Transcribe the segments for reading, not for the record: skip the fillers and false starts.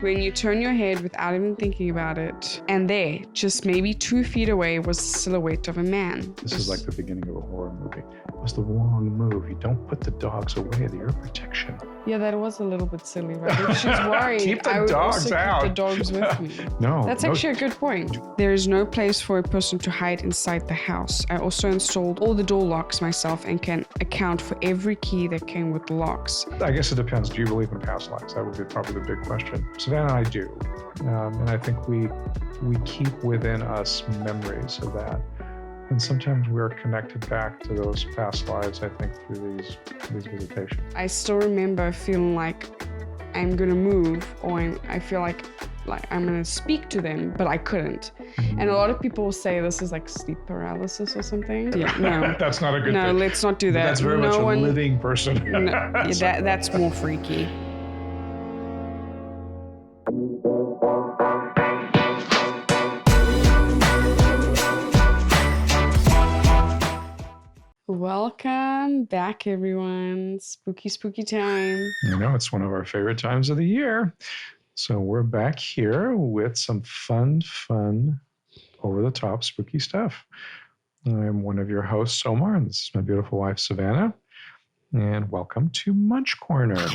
When you turn your head without even thinking about it, and there, just maybe 2 feet away, was the silhouette of a man. This is like the beginning of a horror movie. It was the wrong move. You don't put the dogs away. They're your protection. Yeah, that was a little bit silly, right? If she's worried, Keep the I would dogs also out. keep the dogs with me. No. That's actually a good point. There is no place for a person to hide inside the house. I also installed all the door locks myself and can account for every key that came with the locks. I guess it depends. Do you believe in past lives? That would be probably the big question. Savannah and I do. And I think we keep within us memories of that. And sometimes we're connected back to those past lives, I think, through these visitations. I still remember feeling like I'm gonna move, or I feel like I'm gonna speak to them, but I couldn't. And a lot of people say this is like sleep paralysis or something. Yeah, no. That's not a good thing. No, let's not do that. That's very much a living person. No, yeah, that's more freaky. Welcome back, everyone. Spooky, spooky time. You know, it's one of our favorite times of the year. So we're back here with some fun, over-the-top spooky stuff. I'm one of your hosts, Omar, and this is my beautiful wife, Savannah. And welcome to Munch Corner.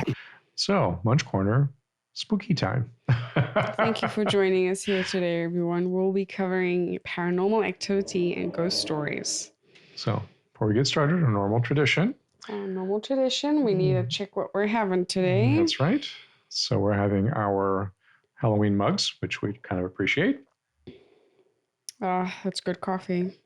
So, Munch Corner, spooky time. Thank you for joining us here today, everyone. We'll be covering paranormal activity and ghost stories. So, before we get started, a normal tradition. We need to check what we're having today. That's right. So we're having our Halloween mugs, which we kind of appreciate. That's good coffee.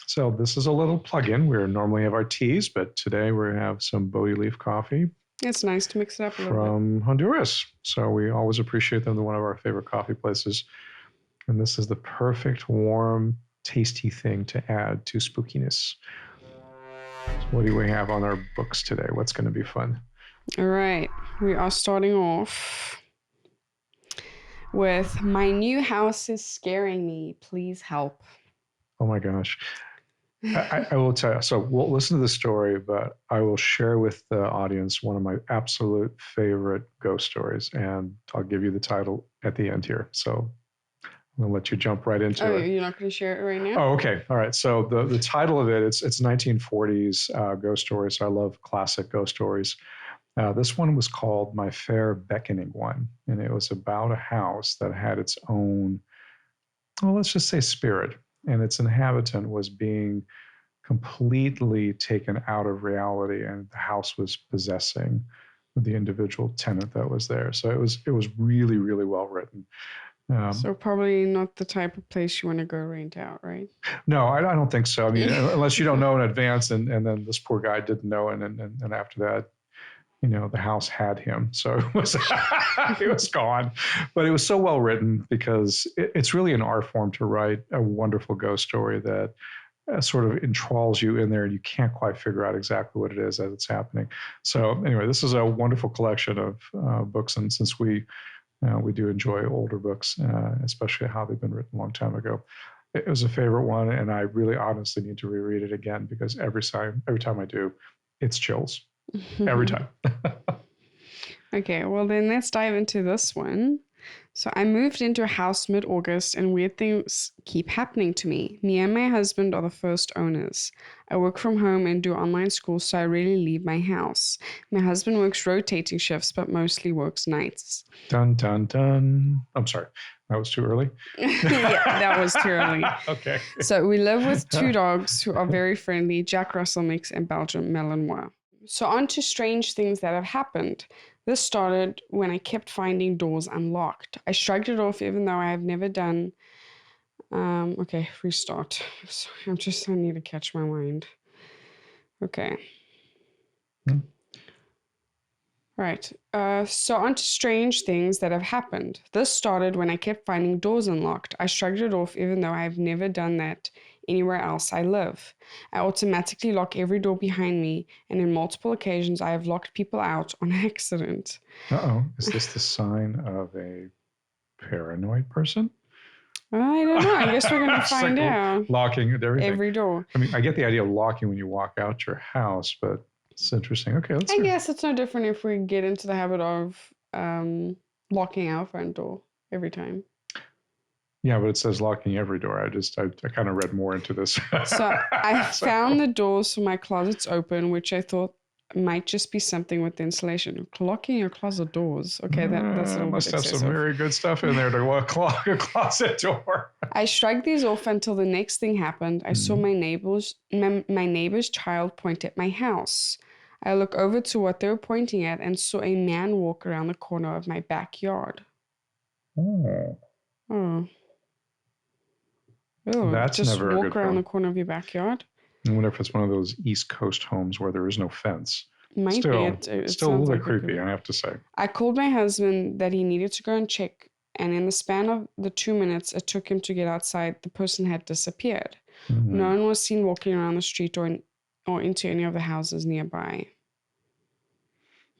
So this is a little plug-in. We normally have our teas, but today we have some Bowie leaf coffee. It's nice to mix it up a little bit. From Honduras. So we always appreciate them. They're one of our favorite coffee places. And this is the perfect, warm, tasty thing to add to spookiness. So what do we have on our books today? What's going to be fun? All right. We are starting off with My New House is Scaring Me. Please help. Oh my gosh. I will tell you. So we'll listen to the story, but I will share with the audience one of my absolute favorite ghost stories. And I'll give you the title at the end here. So I'm going to let you jump right into it. Oh, you're not going to share it right now? Oh, okay. All right. So the title of it, it's 1940s ghost stories. I love classic ghost stories. This one was called My Fair Beckoning One. And it was about a house that had its own, well, let's just say spirit. And its inhabitant was being completely taken out of reality, and the house was possessing the individual tenant that was there. So it was really, really well written. So probably not the type of place you want to go rent out, right? No, I don't think so. I mean, unless you don't know in advance, and then this poor guy didn't know, and after that, you know, the house had him. So it was it was gone. But it was so well written because it's really an art form to write a wonderful ghost story that sort of enthralls you in there, and you can't quite figure out exactly what it is as it's happening. So anyway, this is a wonderful collection of books, and since we do enjoy older books, especially how they've been written a long time ago. It was a favorite one, and I really honestly need to reread it again because every time I do, it's chills. Every time. Okay, well then let's dive into this one. So I moved into a house mid-August and weird things keep happening to me. Me and my husband are the first owners. I work from home and do online school, so I rarely leave my house. My husband works rotating shifts, but mostly works nights. Dun, dun, dun. I'm sorry. That was too early? Yeah, that was too early. Okay. So we live with 2 dogs who are very friendly, Jack Russell Mix and Belgian Malinois. So on to strange things that have happened. This started when I kept finding doors unlocked. I shrugged it off even though I have never done... okay, restart. So I need to catch my mind. Okay. Right. So on to strange things that have happened. This started when I kept finding doors unlocked. I shrugged it off even though I have never done that anywhere else I live. I automatically lock every door behind me, and in multiple occasions I have locked people out on accident. Uh-oh. Is this the sign of a paranoid person? I don't know. I guess we're going to find out. Locking everything. Every door. I mean, I get the idea of locking when you walk out your house, but it's interesting. Okay, let's I guess it's no different if we get into the habit of locking our front door every time. Yeah, but it says locking every door. I kind of read more into this. So I found the doors for my closets open, which I thought might just be something with the insulation. Locking your closet doors. Okay, that's a little must bit have excessive. some very good stuff in there to lock a closet door. I shrugged these off until the next thing happened. I saw my neighbor's child point at my house. I looked over to what they were pointing at and saw a man walk around the corner of my backyard. Oh. Oh. Oh, That's just never a walk good around film. the corner of your backyard? I wonder if it's one of those East Coast homes where there is no fence. Might Still, be. It still a sounds little like bit creepy, I have to say. I called my husband that he needed to go and check, and in the span of the 2 minutes it took him to get outside, the person had disappeared. No one was seen walking around the street or into any of the houses nearby.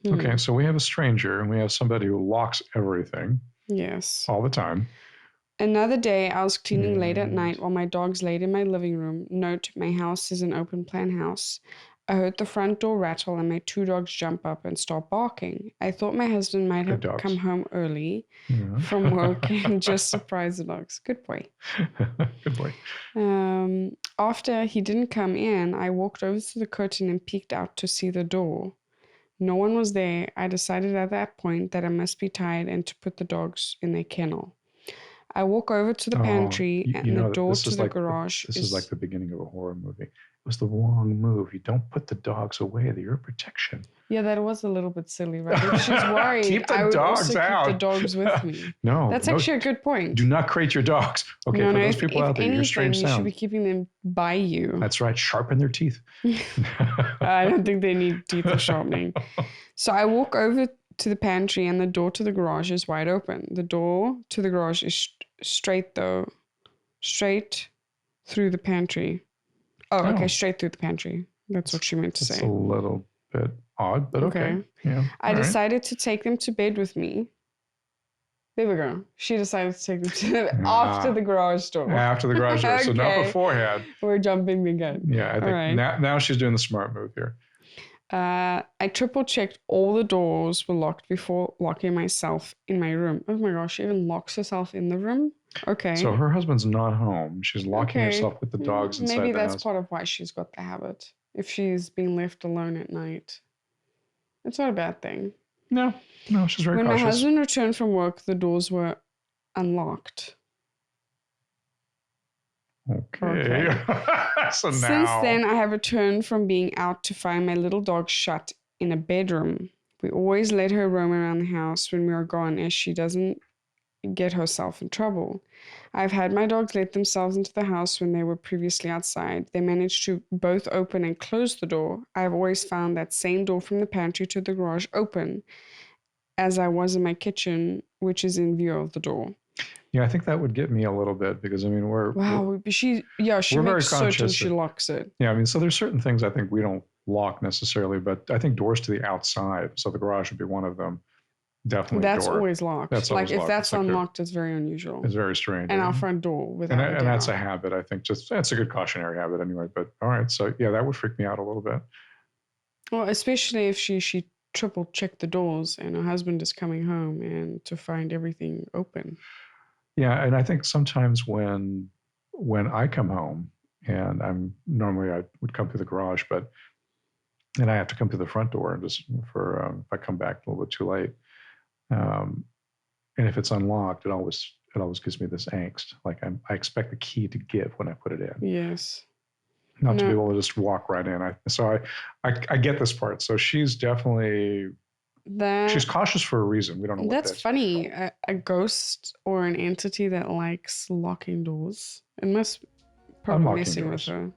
Okay, so we have a stranger, and we have somebody who locks everything. Yes. All the time. Another day, I was cleaning late at night while my dogs laid in my living room. Note, my house is an open plan house. I heard the front door rattle and my 2 dogs jump up and start barking. I thought my husband might have come home early from work and just surprised the dogs. Good boy. Good boy. After he didn't come in, I walked over to the curtain and peeked out to see the door. No one was there. I decided at that point that I must be tired and to put the dogs in their kennel. I walk over to the pantry and the door to the garage. This is like the beginning of a horror movie. It was the wrong move. You don't put the dogs away. They're your protection. Yeah, that was a little bit silly, right? If she's worried, keep the I would dogs also out. keep the dogs with me. No. That's actually a good point. Do not crate your dogs. Okay, for those people out there, you hear strange sounds. You should be keeping them by you. That's right. Sharpen their teeth. I don't think they need teeth or sharpening. So I walk over to the pantry and the door to the garage is wide open. The door to the garage is straight through the pantry. Oh, okay, straight through the pantry. That's what she meant to say. It's a little bit odd, but okay. Yeah. I decided to take them to bed with me. There we go. She decided to take them to after the garage door. After the garage door, so not beforehand. We're jumping the gun. Yeah, I think now she's doing the smart move here. I triple checked all the doors were locked before locking myself in my room. Oh my gosh, she even locks herself in the room? Okay. So her husband's not home. She's locking herself with the dogs inside the house. Maybe that's part of why she's got the habit. If she's being left alone at night. It's not a bad thing. No, she's very cautious. When my husband returned from work, the doors were unlocked. Okay. So now. Since then, I have returned from being out to find my little dog shut in a bedroom. We always let her roam around the house when we are gone as she doesn't get herself in trouble. I've had my dogs let themselves into the house when they were previously outside. They managed to both open and close the door. I've always found that same door from the pantry to the garage open as I was in my kitchen, which is in view of the door. Yeah, I think that would get me a little bit because, I mean, she makes certain she locks it. Yeah, I mean, so there's certain things I think we don't lock necessarily, but I think doors to the outside, so the garage would be one of them. Definitely That's always locked. That's like always if locked. That's unlocked, it's very unusual. It's very strange. And our front door without and that's a habit, I think. That's a good cautionary habit anyway. But all right, so yeah, that would freak me out a little bit. Well, especially if she triple checked the doors and her husband is coming home and to find everything open. Yeah, and I think sometimes when I come home and I would come through the garage, and I have to come through the front door and just if I come back a little bit too late. And if it's unlocked, it always gives me this angst. Like I expect the key to give when I put it in. Yes. Not to be able to just walk right in. So I get this part. So she's definitely she's cautious for a reason. We don't know what that's funny. A ghost or an entity that likes locking doors. It must probably messing with her.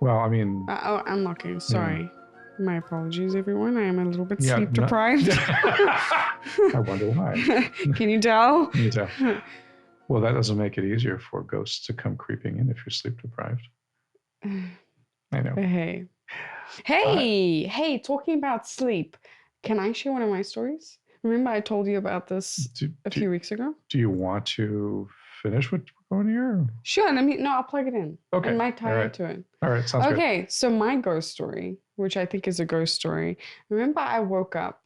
Well, I mean, unlocking. Sorry. My apologies, everyone. I am a little bit sleep deprived. I wonder why. Can you tell? Can you tell? Well, that doesn't make it easier for ghosts to come creeping in if you're sleep deprived. I know. Hey, talking about sleep. Can I share one of my stories? Remember I told you about this a few weeks ago? Do you want to finish what we're going here? Sure. I'll plug it in. Okay. It might tie into it. All right. Sounds good. Okay. So my ghost story, which I think is a ghost story. Remember I woke up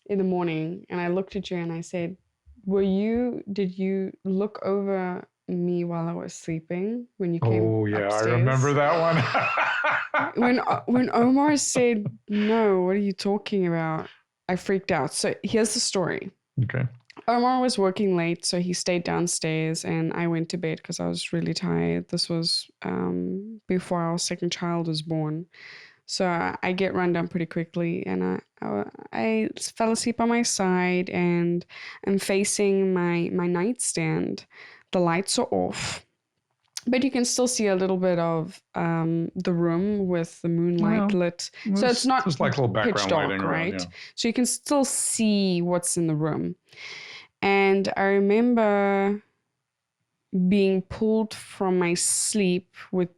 in the morning, and I looked at you and I said, did you look over me while I was sleeping when you came Oh, yeah, upstairs? I remember that one. When Omar said, no, what are you talking about? I freaked out. So here's the story. Okay. Omar was working late, so he stayed downstairs and I went to bed because I was really tired. This was before our second child was born. So I get run down pretty quickly, and I fell asleep on my side, and I'm facing my nightstand. The lights are off, but you can still see a little bit of the room with the moonlight lit. So it's not just like a little pitch background dark, lighting around, right? yeah. So you can still see what's in the room. And I remember being pulled from my sleep with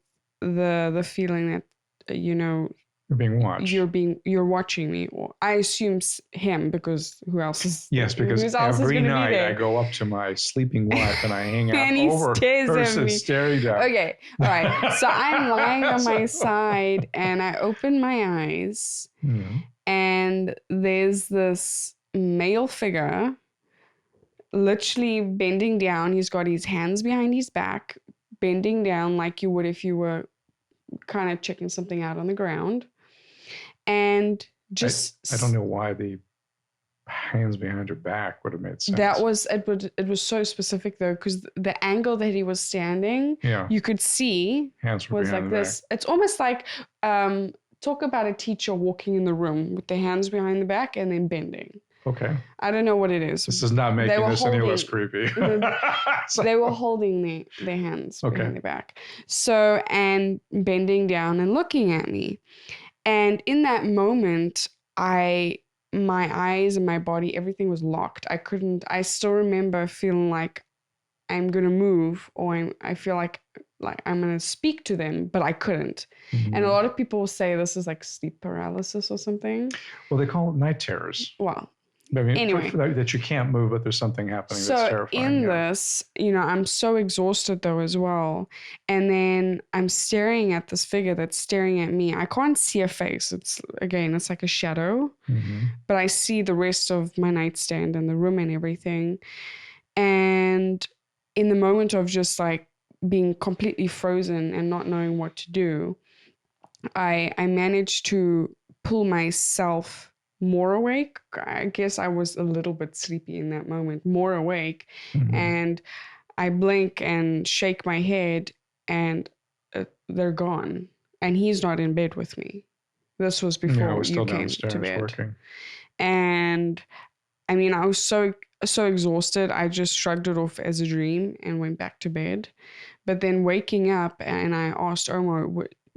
the feeling that, You're being watched. you're watching me. Or I assume him, because who else is Yes, because who else is every gonna be night there? I go up to my sleeping wife and I hang out And he over stares her, at me. staring down. Okay, all right. So I'm lying on my side and I open my eyes, and there's this male figure literally bending down. He's got his hands behind his back, bending down like you would if you were kind of checking something out on the ground. And just I don't know why the hands behind your back would have made sense. it was so specific though, because the angle that he was standing, you could see hands were was like this. Back. It's almost like talk about a teacher walking in the room with the hands behind the back and then bending. Okay. I don't know what it is. This is not making this any less creepy. They were holding their hands behind their back. So, and bending down and looking at me. And in that moment, my eyes and my body, everything was locked. I still remember feeling like I'm going to move, or I feel like I'm going to speak to them, but I couldn't. Mm-hmm. And a lot of people say this is like sleep paralysis or something. Well, they call it night terrors. Well, I mean, anyway, that you can't move, but there's something happening that's terrifying. In this, I'm so exhausted though as well. And then I'm staring at this figure that's staring at me. I can't see a face. It's like a shadow. Mm-hmm. But I see the rest of my nightstand and the room and everything. And in the moment of just like being completely frozen and not knowing what to do, I managed to pull myself more awake. I guess I was a little bit sleepy in that moment, more awake. Mm-hmm. And I blink and shake my head and they're gone. And he's not in bed with me. This was before you came to bed. Working. And I mean, I was so exhausted. I just shrugged it off as a dream and went back to bed. But then waking up, and I asked Omar,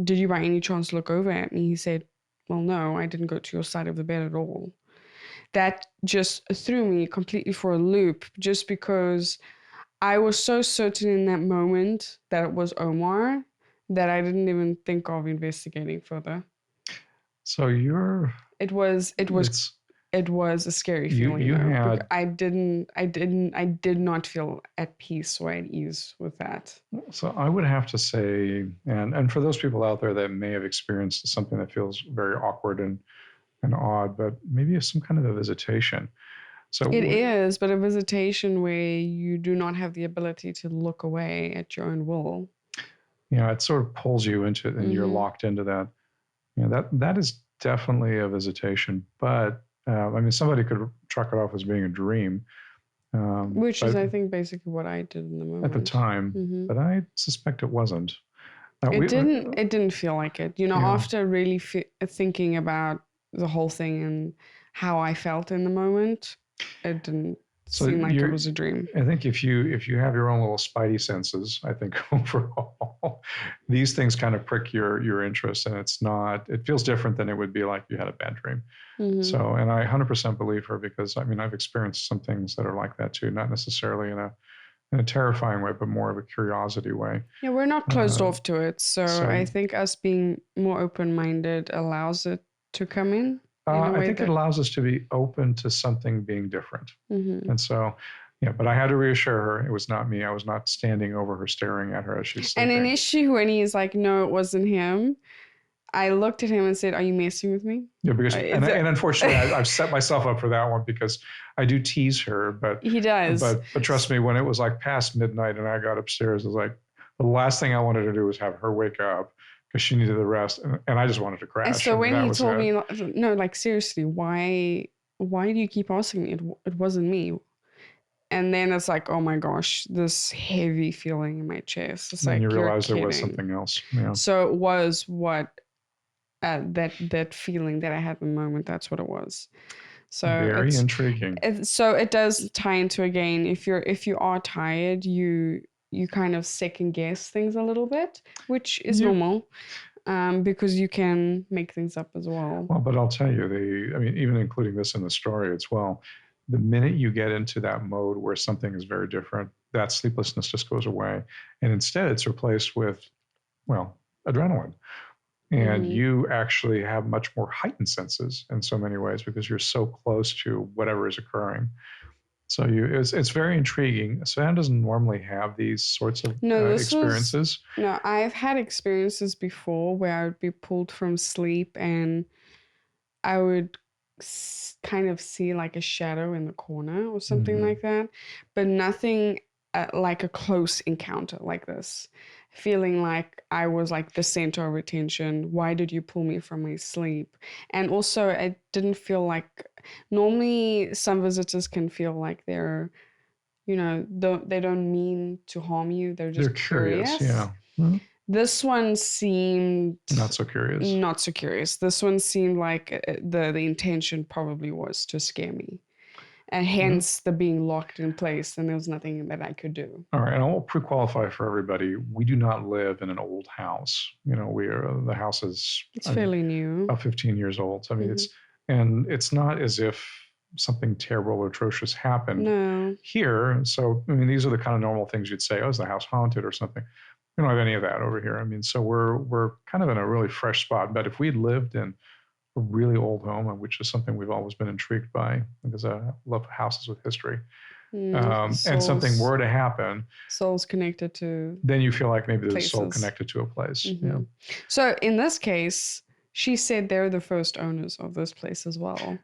did you by any chance look over at me? He said, well, no, I didn't go to your side of the bed at all. That just threw me completely for a loop, just because I was so certain in that moment that it was Omar that I didn't even think of investigating further. So it was a scary feeling. I did not feel at peace or at ease with that. So I would have to say, and for those people out there that may have experienced something that feels very awkward and odd, but maybe it's some kind of a visitation. So it is, but a visitation where you do not have the ability to look away at your own will. It sort of pulls you into it, and you're locked into that. That is definitely a visitation, but somebody could truck it off as being a dream. Which is, I think, basically what I did in the moment. At the time, but I suspect it wasn't. It didn't feel like it. After really thinking about the whole thing and how I felt in the moment, it didn't seem like it was a dream. I think if you have your own little spidey senses, I think overall, these things kind of prick your interest, and it feels different than it would be like you had a bad dream. Mm-hmm. So, and I 100% believe her, because I've experienced some things that are like that too, not necessarily in a terrifying way, but more of a curiosity way. Yeah, we're not closed off to it. So I think us being more open-minded allows it to come in. I think it allows us to be open to something being different. Mm-hmm. And so, but I had to reassure her it was not me. I was not standing over her staring at her as she's sleeping. And initially when he's like, no, it wasn't him, I looked at him and said, "Are you messing with me?" Yeah, because and unfortunately, I've set myself up for that one because I do tease her, but he does. But trust me, when it was like past midnight and I got upstairs, it was like the last thing I wanted to do was have her wake up because she needed the rest, and I just wanted to crash. And so when he told it. me, no, like seriously, why do you keep asking me? It wasn't me. And then it's like, oh my gosh, this heavy feeling in my chest. It's and like you realize there kidding. was something else. Yeah. So it was what that feeling that I had in the moment. That's what it was. So very intriguing. So it does tie into, again, if you are tired, you kind of second guess things a little bit, which is normal. Because you can make things up as well. Well, but I'll tell you, I mean, even including this in the story as well, the minute you get into that mode where something is very different, that sleeplessness just goes away. And instead it's replaced with, well, adrenaline. And you actually have much more heightened senses in so many ways because you're so close to whatever is occurring. So it's very intriguing. Savannah doesn't normally have these sorts of experiences. I've had experiences before where I would be pulled from sleep and I would kind of see like a shadow in the corner or something like that, but nothing like a close encounter like this. Feeling like I was like the center of attention. Why did you pull me from my sleep? And also, I didn't feel like, normally some visitors can feel like they're, they don't mean to harm you. They're just curious. Yeah. Mm-hmm. This one seemed not so curious. This one seemed like the intention probably was to scare me. And hence the being locked in place, and there was nothing that I could do. All right, and I'll pre-qualify for everybody. We do not live in an old house. The house is fairly new, about 15 years old. So, I mean, it's not as if something terrible or atrocious happened here. So, I mean, these are the kind of normal things you'd say, oh, is the house haunted or something? We don't have any of that over here. I mean, so we're kind of in a really fresh spot. But if we'd lived in a really old home, which is something we've always been intrigued by, because I love houses with history, and something were to happen, souls connected to, then you feel like maybe there's a soul connected to a place. Yeah. So in this case, she said they're the first owners of this place as well.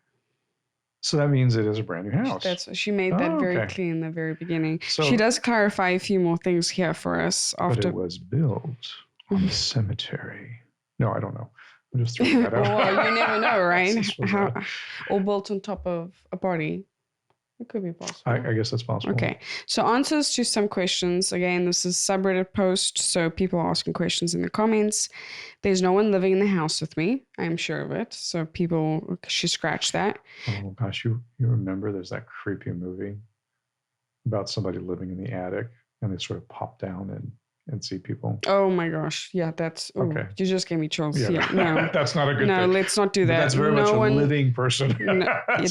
So that means it is a brand new house. She made that very clear in the very beginning. So, she does clarify a few more things here for us. But it was built on a cemetery. No, I don't know. I'm just throwing that out. Well, you never know, right? Or built on top of a body. It could be possible. I guess that's possible. Okay. So answers to some questions. Again, this is subreddit post, so people are asking questions in the comments. There's no one living in the house with me. I'm sure of it. So she scratched that. Oh gosh, you remember there's that creepy movie about somebody living in the attic and they sort of pop down and see people. Oh my gosh. Yeah, that's okay. You just gave me chills. Yeah. No. That's not a good thing. No, let's not do that. That's very much a living person.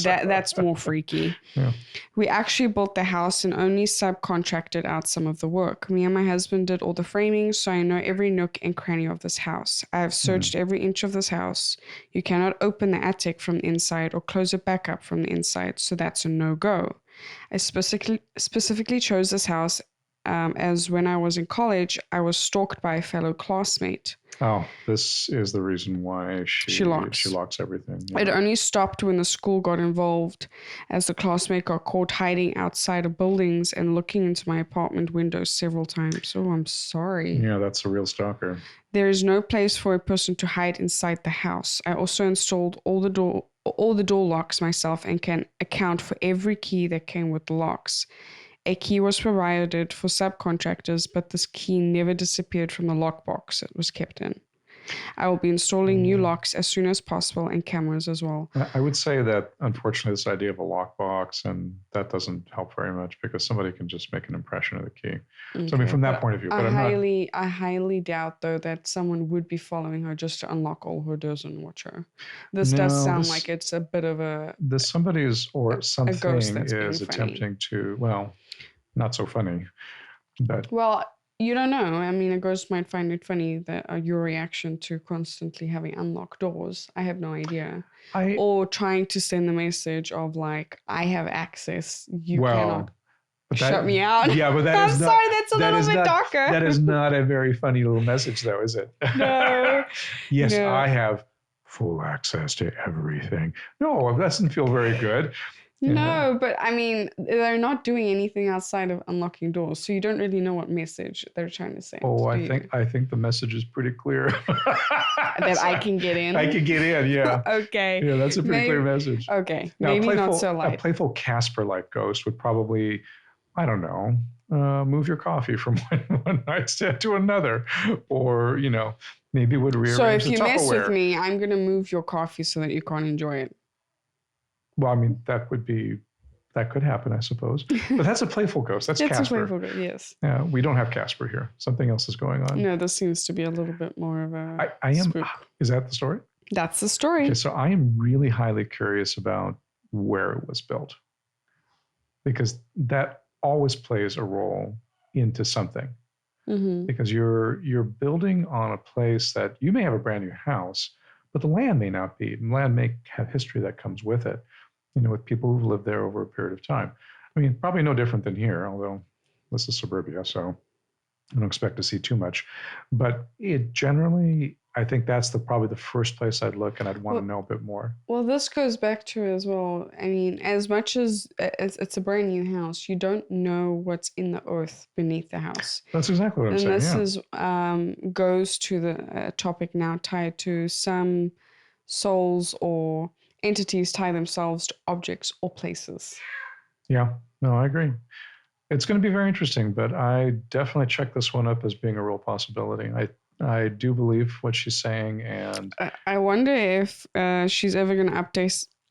That's more freaky. Yeah. We actually built the house and only subcontracted out some of the work. Me and my husband did all the framing, so I know every nook and cranny of this house. I have searched every inch of this house. You cannot open the attic from the inside or close it back up from the inside, so that's a no-go. I specifically chose this house as when I was in college, I was stalked by a fellow classmate. Oh, this is the reason why she locks everything. Yeah. It only stopped when the school got involved, as the classmate got caught hiding outside of buildings and looking into my apartment windows several times. Oh, I'm sorry. Yeah, that's a real stalker. There is no place for a person to hide inside the house. I also installed all the door locks myself and can account for every key that came with the locks. A key was provided for subcontractors, but this key never disappeared from the lockbox it was kept in. I will be installing new locks as soon as possible and cameras as well. I would say that, unfortunately, this idea of a lockbox, and that doesn't help very much because somebody can just make an impression of the key. Okay. So, I mean, from that point of view. But I highly doubt, though, that someone would be following her just to unlock all her doors and watch her. This does sound like it's a bit of a... something is attempting to, well, not so funny, but... Well, you don't know. I mean, a ghost might find it funny that your reaction to constantly having unlocked doors. I have no idea. Or trying to send the message of like, I have access. You cannot. But shut me out. Yeah, but I'm sorry, that's a little bit darker. That is not a very funny little message, though, is it? No. Yes, No. I have full access to everything. No, it doesn't feel very good. No, but I mean, they're not doing anything outside of unlocking doors, so you don't really know what message they're trying to send. Oh, I think the message is pretty clear. That I can get in. I can get in, yeah. Okay. Yeah, that's a pretty clear message. Okay, Now, maybe not so light. A playful Casper-like ghost would probably, I don't know, move your coffee from one nightstand to another, or maybe would rearrange So if the you mess with Tupperware. me, I'm gonna move your coffee so that you can't enjoy it. Well, I mean, that could happen, I suppose. But that's a playful ghost. That's It's Casper. a playful ghost, yes. Yeah, we don't have Casper here. Something else is going on. No, this seems to be a little bit more of a I am. spook. Is that the story? That's the story. Okay, so I am really highly curious about where it was built, because that always plays a role into something. Mm-hmm. Because you're building on a place that you may have a brand new house, but the land may not be. The land may have history that comes with it, with people who've lived there over a period of time. I mean, probably no different than here, although this is suburbia, so I don't expect to see too much. But it generally, I think that's probably the first place I'd look, and I'd want to know a bit more. Well, this goes back to as well. I mean, as much as it's a brand new house, you don't know what's in the earth beneath the house. That's exactly what I'm saying. And this goes to the topic now tied to some souls or entities tie themselves to objects or places. Yeah, no, I agree. It's going to be very interesting, but I definitely check this one up as being a real possibility. I do believe what she's saying, and I wonder if she's ever going to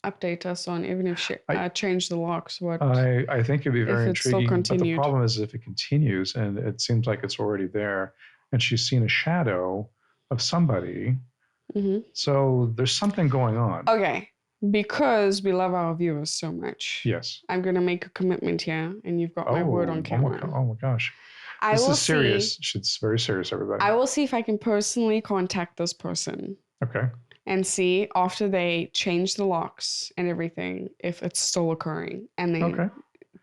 update us on, even if she changed the locks. What I think it'd be very intriguing. But the continued. problem is if it continues, and it seems like it's already there, and she's seen a shadow of somebody. Mm-hmm. So there's something going on. Okay. Because we love our viewers so much. Yes. I'm going to make a commitment here, and you've got my word on camera. Oh my gosh. This is serious. It's very serious, everybody. I will see if I can personally contact this person. Okay. And see, after they change the locks and everything, if it's still occurring. And then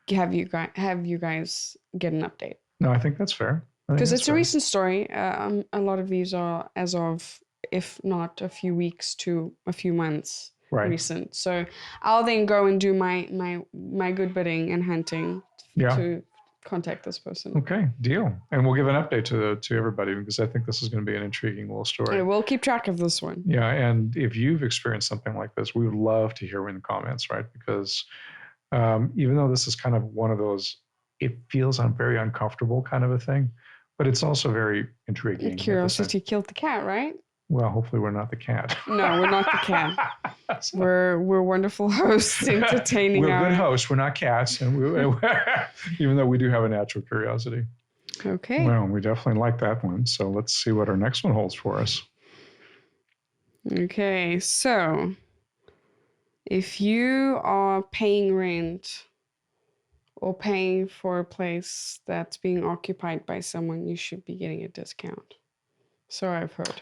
have you guys get an update. No, I think that's fair. Because it's a recent story. A lot of these are as of, if not a few weeks to a few months. Recent. So I'll then go and do my good bidding and hunting to contact this person. Okay, deal. And we'll give an update to everybody, because I think this is going to be an intriguing little story. Yeah, we'll keep track of this one. Yeah, and if you've experienced something like this, we would love to hear in the comments, right? Because even though this is kind of one of those, it feels very uncomfortable kind of a thing, but it's also very intriguing. Curiosity killed the cat, right? Well, hopefully we're not the cat. No, we're not the cat. We're wonderful hosts entertaining. We're good hosts. We're not cats, and even though we do have a natural curiosity. Okay. Well, we definitely like that one. So let's see what our next one holds for us. Okay, so if you are paying rent or paying for a place that's being occupied by someone, you should be getting a discount. So I've heard.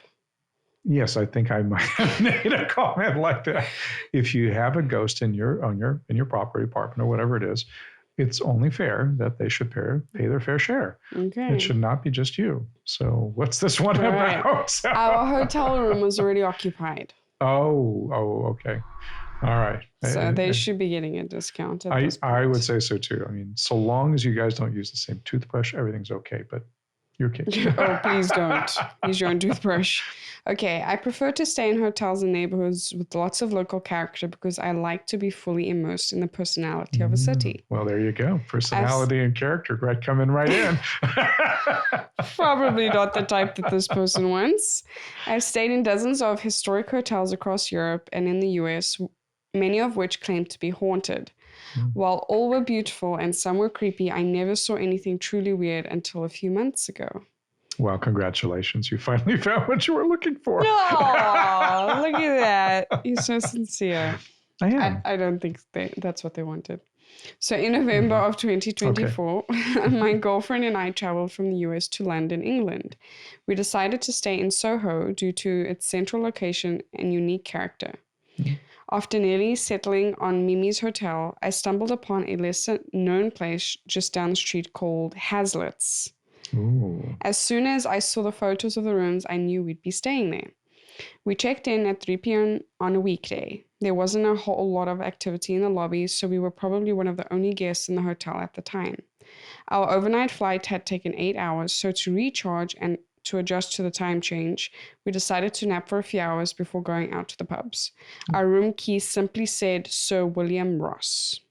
Yes, I think I might have made a comment like that. If you have a ghost in your property, apartment, or whatever it is, it's only fair that they should pay their fair share. Okay. It should not be just you. So what's this one about? Our hotel room was already occupied. Oh, okay. All right. So they should be getting a discount. I would say so too. I mean, so long as you guys don't use the same toothbrush, everything's okay. But your kid. Oh, please don't. Use your own toothbrush. Okay, I prefer to stay in hotels and neighborhoods with lots of local character because I like to be fully immersed in the personality of a city. Well, there you go. Personality and character coming right in. Probably not the type that this person wants. I've stayed in dozens of historic hotels across Europe and in the US, many of which claim to be haunted. While all were beautiful and some were creepy, I never saw anything truly weird until a few months ago. Well, congratulations. You finally found what you were looking for. Oh, look at that. You're so sincere. I am. I don't think that's what they wanted. So in November of 2024, my girlfriend and I traveled from the US to London, England. We decided to stay in Soho due to its central location and unique character. After nearly settling on Mimi's Hotel, I stumbled upon a lesser-known place just down the street called Hazlitt's. Ooh. As soon as I saw the photos of the rooms, I knew we'd be staying there. We checked in at 3 p.m. on a weekday. There wasn't a whole lot of activity in the lobby, so we were probably one of the only guests in the hotel at the time. Our overnight flight had taken 8 hours, so to recharge and to adjust to the time change, we decided to nap for a few hours before going out to the pubs. Our room key simply said Sir William Ross.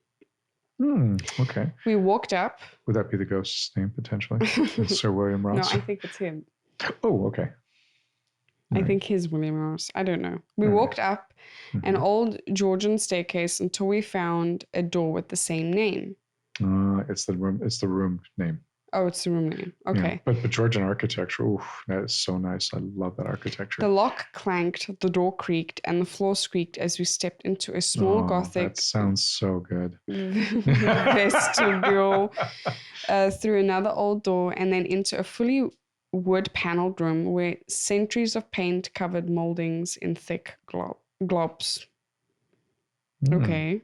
Okay. We walked up. Would that be the ghost's name, potentially? Sir William Ross? No, I think it's him. Oh, okay. I think his William Ross. I don't know. We walked up an old Georgian staircase until we found a door with the same name. It's the room name. Oh, it's the room name. Okay. Yeah. But Georgian architecture, that is so nice. I love that architecture. The lock clanked, the door creaked, and the floor squeaked as we stepped into a small Gothic. That sounds so good. Vestibule through another old door, and then into a fully wood-paneled room where centuries of paint covered moldings in thick globs. Okay.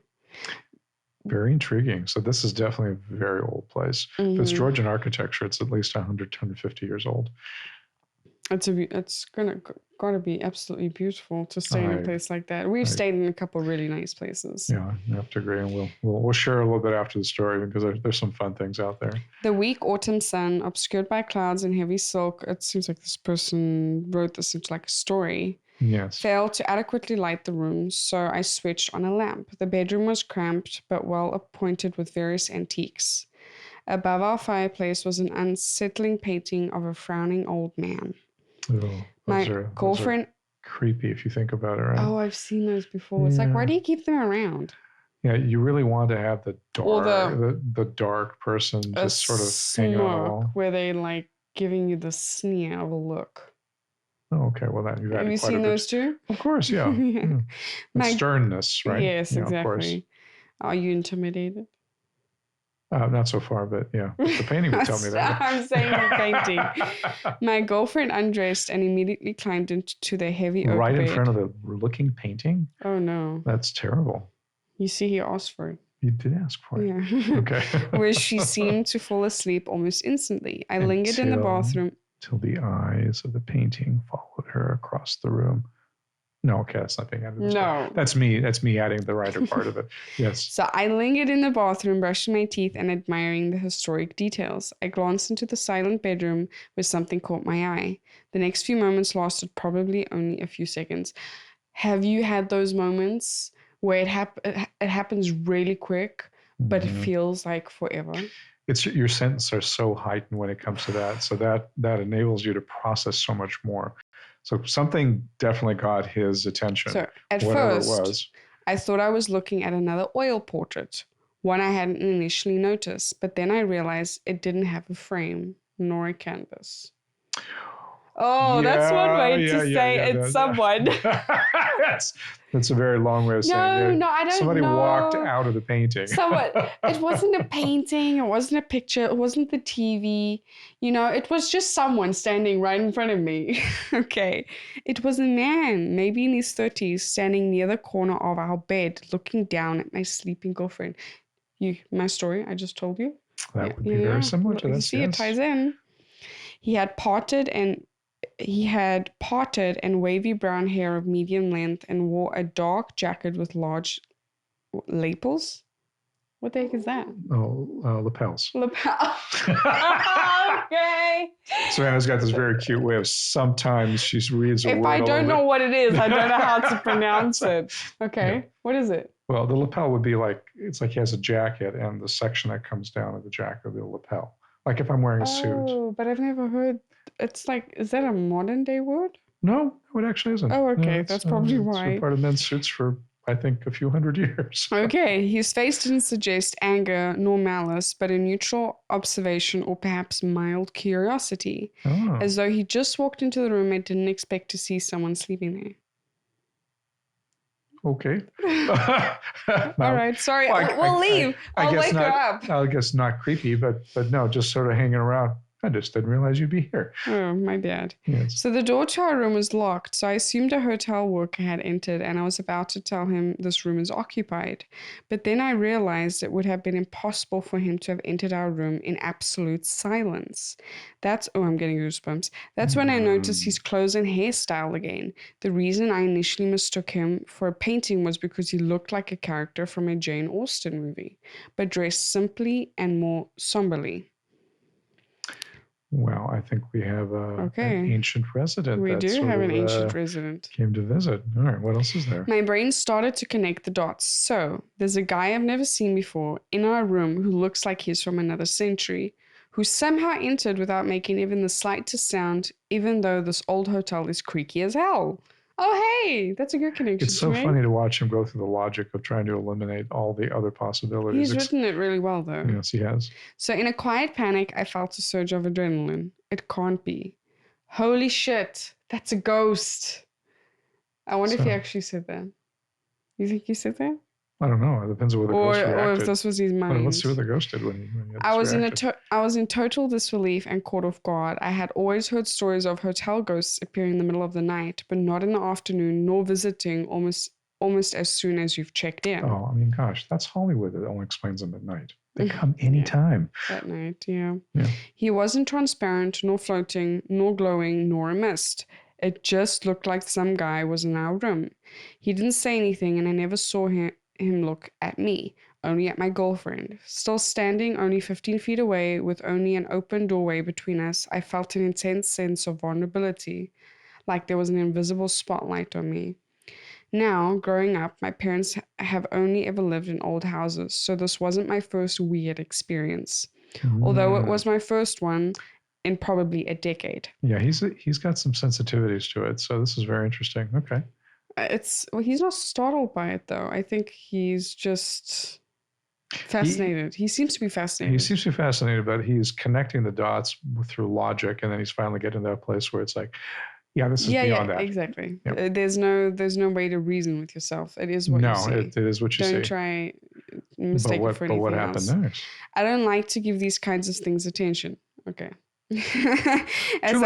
Very intriguing. So this is definitely a very old place. If it's Georgian architecture, it's at least 100, 150 years old. It's gotta be absolutely beautiful to stay in a place like that. We've stayed in a couple of really nice places. Yeah, I have to agree, and we'll share a little bit after the story because there's some fun things out there. The weak autumn sun, obscured by clouds and heavy silk. It seems like this person wrote this into like a story. Yes. Failed to adequately light the room, so I switched on a lamp. The bedroom was cramped but well appointed with various antiques. Above our fireplace was an unsettling painting of a frowning old man. My girlfriend. Creepy if you think about it, right? Oh, I've seen those before. It's like, why do you keep them around? Yeah, you really want to have the dark, the dark person just sort of hanging on the wall, where they like giving you the sneer of a look. Oh, okay. Well, then have you seen those too? Of course, yeah. Sternness, right? Yes, exactly. Are you intimidated? Not so far, but yeah. The painting would tell me that. I'm saying the painting. My girlfriend undressed and immediately climbed into the heavy oak right in bed. front of the looking painting? Oh, no. That's terrible. You see, he asked for it. You did ask for it. Yeah. Okay. Where she seemed to fall asleep almost instantly. I lingered in the bathroom. Till the eyes of the painting followed her across the room. No, okay, that's not being added. No. That's me adding the writer part of it. Yes. So I lingered in the bathroom, brushing my teeth and admiring the historic details. I glanced into the silent bedroom where something caught my eye. The next few moments lasted probably only a few seconds. Have you had those moments where it happens really quick, but it feels like forever? It's your senses are so heightened when it comes to that. So that enables you to process so much more. So something definitely got his attention. So at whatever first, it was. I thought I was looking at another oil portrait, one I hadn't initially noticed, but then I realized it didn't have a frame nor a canvas. Oh, that's one way to say it's someone. That's a very long way of saying it. No, I don't know. Somebody walked out of the painting. It wasn't a painting. It wasn't a picture. It wasn't the TV. It was just someone standing right in front of me. Okay. It was a man, maybe in his 30s, standing near the corner of our bed, looking down at my sleeping girlfriend. My story I just told you? That would be very similar to this. See, it ties in. He had parted and wavy brown hair of medium length and wore a dark jacket with large lapels. What the heck is that? Lapels. Lapel. Okay. Savannah's got this very cute way of sometimes she reads a word. If I don't know what it is, I don't know how to pronounce it. Okay. Yeah. What is it? Well, the lapel would be it's like he has a jacket and the section that comes down of the jacket would be the lapel. Like if I'm wearing a suit. Oh, but I've never heard. It's like, is that a modern day word? No, it actually isn't. Oh, okay. That's probably why. It's part of men's suits for, I think, a few hundred years. Okay. His face didn't suggest anger nor malice, but a neutral observation or perhaps mild curiosity. Oh. As though he just walked into the room and didn't expect to see someone sleeping there. Okay. All right. Sorry. We'll leave. I'll wake her up. I guess not creepy, but no, just sort of hanging around. I just didn't realize you'd be here. Oh, my dad. Yes. So the door to our room was locked, so I assumed a hotel worker had entered and I was about to tell him this room is occupied. But then I realized it would have been impossible for him to have entered our room in absolute silence. I'm getting goosebumps. That's when I noticed his clothes and hairstyle again. The reason I initially mistook him for a painting was because he looked like a character from a Jane Austen movie, but dressed simply and more somberly. Well, I think we have an ancient resident. We do have an ancient resident. Came to visit. All right, what else is there? My brain started to connect the dots. So, there's a guy I've never seen before in our room who looks like he's from another century, who somehow entered without making even the slightest sound, even though this old hotel is creaky as hell. Oh, hey, that's a good connection. It's so funny to watch him go through the logic of trying to eliminate all the other possibilities. He's written it really well, though. Yes, he has. So in a quiet panic, I felt a surge of adrenaline. It can't be. Holy shit, that's a ghost. I wonder if he actually said that. You think he said that? I don't know. It depends on whether the ghost reacted. Or if this was his mind. Well, let's see what the ghost did when he had I was in total disbelief and caught off guard. I had always heard stories of hotel ghosts appearing in the middle of the night, but not in the afternoon, nor visiting almost as soon as you've checked in. Oh, I mean, gosh, that's Hollywood that only explains them at night. They come anytime. At night, yeah. He wasn't transparent, nor floating, nor glowing, nor a mist. It just looked like some guy was in our room. He didn't say anything, and I never saw him look at me, only at my girlfriend. Still standing only 15 feet away with only an open doorway between us, I felt an intense sense of vulnerability, like there was an invisible spotlight on me. Now, growing up, my parents have only ever lived in old houses, so this wasn't my first weird experience, although it was my first one in probably a decade. Yeah, he's got some sensitivities to it, so this is very interesting. Okay. He's not startled by it, though. I think he's just fascinated. He seems to be fascinated. He seems to be fascinated, but he's connecting the dots through logic, and then he's finally getting to that place where it's like, yeah, this is beyond that. Exactly. Yep. There's no way to reason with yourself. It is what you see. No, it is what you see. Don't try mistake it for anything else. But what happened next? I don't like to give these kinds of things attention. Okay. As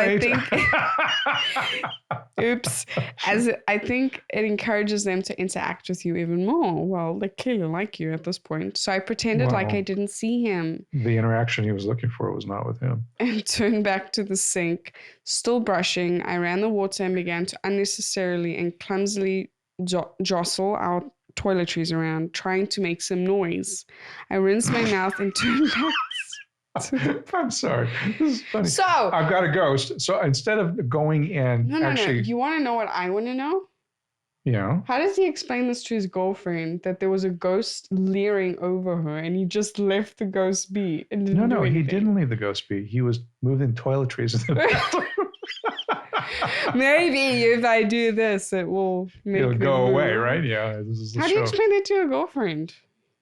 I think it encourages them to interact with you even more. Well, they clearly like you at this point. So I pretended like I didn't see him. The interaction he was looking for was not with him. And turned back to the sink, still brushing. I ran the water and began to unnecessarily and clumsily jostle our toiletries around, trying to make some noise. I rinsed my mouth and turned back. I'm sorry. This is funny. So I've got a ghost. So instead of going and no. You want to know what I want to know? Yeah. How does he explain this to his girlfriend, that there was a ghost leering over her and he just left the ghost be? And No, he didn't leave the ghost be. He was moving toiletries in the bathroom. Maybe if I do this, it'll go away, right? Yeah. How do you explain that to your girlfriend?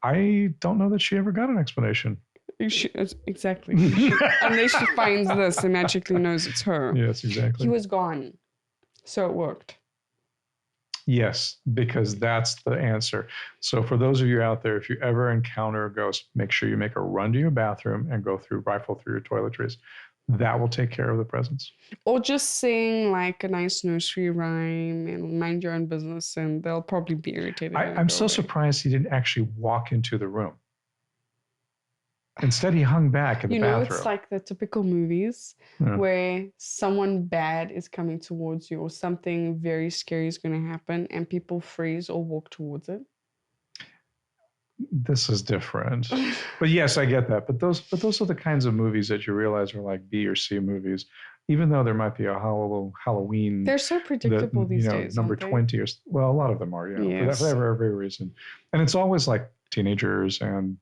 I don't know that she ever got an explanation. Exactly. Unless she finds this and magically knows it's her. Yes, exactly. He was gone. So it worked. Yes, because that's the answer. So for those of you out there, if you ever encounter a ghost, make sure you make a run to your bathroom and rifle through your toiletries. That will take care of the presence. Or just sing like a nice nursery rhyme and mind your own business, and they'll probably be irritated. I'm so surprised he didn't actually walk into the room. Instead, he hung back in the bathroom. It's like the typical movies where someone bad is coming towards you or something very scary is going to happen and people freeze or walk towards it. This is different. But yes, I get that. But those are the kinds of movies that you realize are like B or C movies, even though there might be a Halloween. They're so predictable these days. Number 20 or a lot of them are, yes. for every reason. And it's always like teenagers and